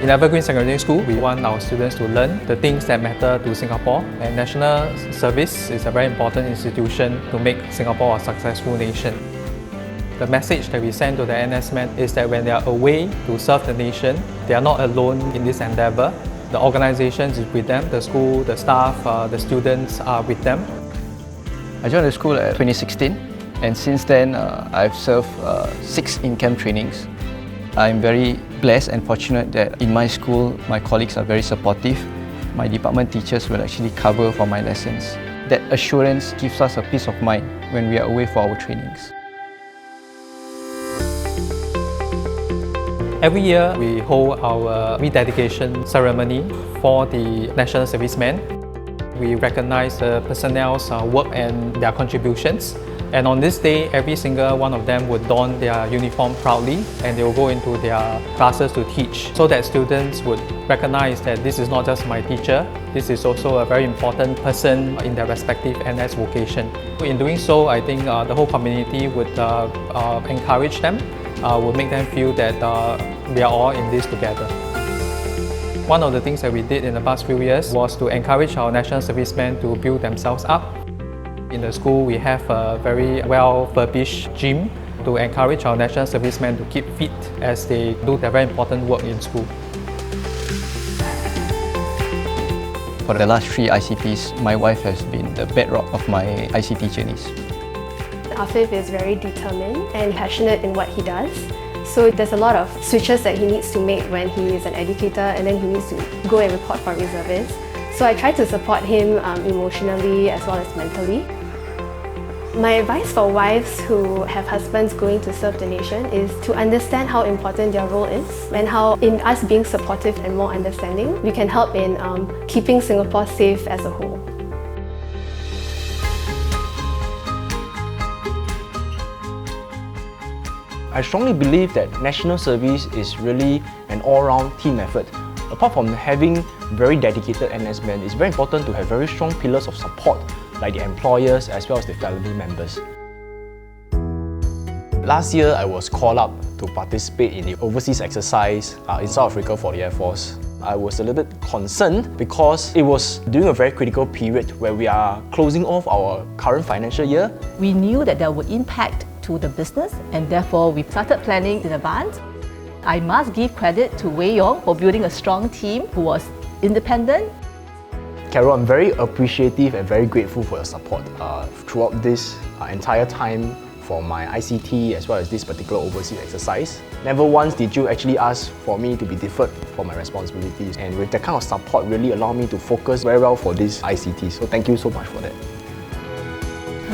In Evergreen Secondary School, we want our students to learn the things that matter to Singapore, and National Service is a very important institution to make Singapore a successful nation. The message that we send to the NSmen is that when they are away to serve the nation, they are not alone in this endeavour. The organisation is with them, the school, the staff, the students are with them. I joined the school in 2016, and since then I've served 6 in-camp trainings. I'm very blessed and fortunate that in my school, my colleagues are very supportive. My department teachers will actually cover for my lessons. That assurance gives us a peace of mind when we are away for our trainings. Every year, we hold our rededication ceremony for the National Servicemen. We recognize the personnel's work and their contributions. And on this day, every single one of them would don their uniform proudly and they will go into their classes to teach so that students would recognize that this is not just my teacher, this is also a very important person in their respective NS vocation. In doing so, I think the whole community would encourage them, would make them feel that we are all in this together. One of the things that we did in the past few years was to encourage our National Servicemen to build themselves up. In the school, we have a very well-furbished gym to encourage our National Servicemen to keep fit as they do their very important work in school. For the last 3 ICTs, my wife has been the bedrock of my ICT journeys. Afif is very determined and passionate in what he does. So there's a lot of switches that he needs to make when he is an educator and then he needs to go and report for reservists. So I try to support him emotionally as well as mentally. My advice for wives who have husbands going to serve the nation is to understand how important their role is and how in us being supportive and more understanding, we can help in keeping Singapore safe as a whole. I strongly believe that national service is really an all-round team effort. Apart from having very dedicated NSmen, it's very important to have very strong pillars of support like the employers as well as the family members. Last year, I was called up to participate in the overseas exercise in South Africa for the Air Force. I was a little bit concerned because it was during a very critical period where we are closing off our current financial year. We knew that there would impact to the business and therefore we started planning in advance. I must give credit to Wei Yong for building a strong team who was independent. Carol, I'm very appreciative and very grateful for your support throughout this entire time for my ICT as well as this particular overseas exercise. Never once did you actually ask for me to be deferred for my responsibilities, and with that kind of support really allowed me to focus very well for this ICT. So thank you so much for that.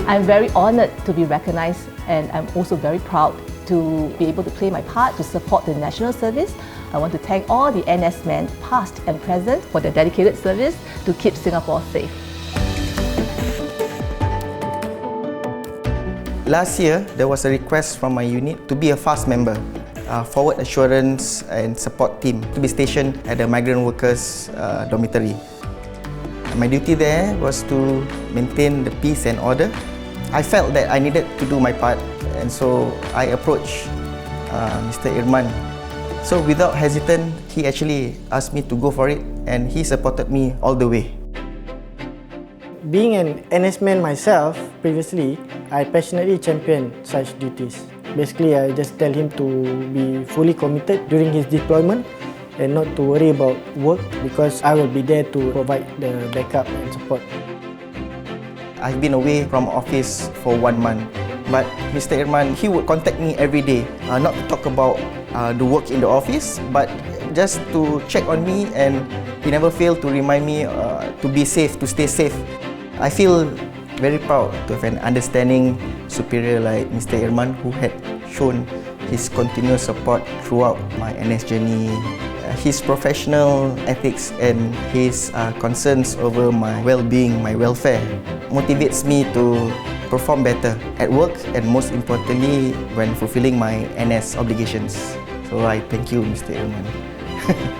I'm very honoured to be recognised and I'm also very proud to be able to play my part to support the national service. I want to thank all the NSmen, past and present, for their dedicated service to keep Singapore safe. Last year, there was a request from my unit to be a FAST member, Forward Assurance and Support Team, to be stationed at the migrant workers' dormitory. My duty there was to maintain the peace and order. I felt that I needed to do my part, and so I approached Mr. Irman. So without hesitant, he actually asked me to go for it, and he supported me all the way. Being an NSman myself, previously, I passionately champion such duties. Basically, I just tell him to be fully committed during his deployment and not to worry about work because I will be there to provide the backup and support. I've been away from office for 1 month, but Mr. Irman, he would contact me every day, not to talk about the work in the office, but just to check on me, and he never failed to remind me to be safe, to stay safe. I feel very proud to have an understanding superior like Mr. Irman, who had shown his continuous support throughout my NS journey. His professional ethics and his concerns over my well-being, my welfare, motivates me to perform better at work and most importantly when fulfilling my NS obligations. So I thank you, Mr. Irman.